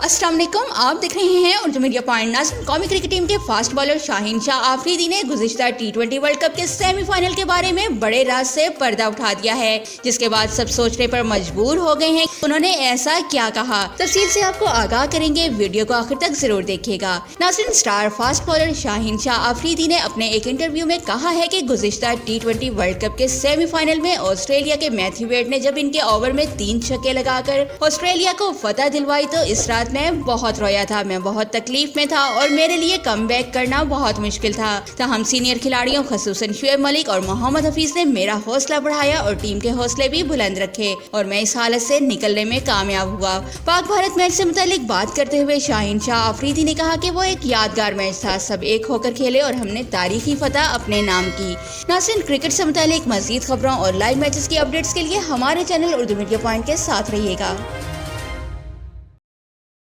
अस्सलाम वालेकुम, आप देख रहे हैं उर्दू मीडिया पॉइंट। नाज़रीन, कौमी क्रिकेट टीम के फास्ट बॉलर शाहीन शाह आफरीदी ने गुज़िश्ता T20 वर्ल्ड कप के सेमीफाइनल के बारे में बड़े राज से पर्दा उठा दिया है, जिसके बाद सब सोचने पर मजबूर हो गए हैं उन्होंने ऐसा क्या कहा। तफसील से आपको आगाह करेंगे, वीडियो को आखिर तक जरूर देखिएगा। नाज़रीन, star fast bowler Shaheen Shah Afridi ने अपने एक इंटरव्यू में कहा है कि गुज़िश्ता T20 वर्ल्ड कप के सेमीफाइनल में ऑस्ट्रेलिया के मैथ्यू वेड ने जब इनके ओवर में 3 छक्के लगाकर ऑस्ट्रेलिया को फतह दिलवाई तो इस रात मैं बहुत रोया था, मैं बहुत तकलीफ में था और मेरे लिए कमबैक करना बहुत मुश्किल था। हम सीनियर खिलाड़ियों खसूसन शुएब मलिक और मोहम्मद हफीज ने मेरा हौसला बढ़ाया और टीम के हौसले भी बुलंद रखे और मैं इस हालत से निकलने में कामयाब हुआ। पाक भारत मैच से मुतालिक बात करते हुए शाहीन शाह आफरीदी ने कहा कि वो एक यादगार मैच था, सब एक होकर खेले और हमने तारीखी फतह अपने नाम की। नाज़रीन, क्रिकेट से मुतालिक मज़ीद खबरों और लाइव मैचेस की अपडेट्स के लिए हमारे चैनल उर्दू मीडिया पॉइंट के साथ रहिएगा।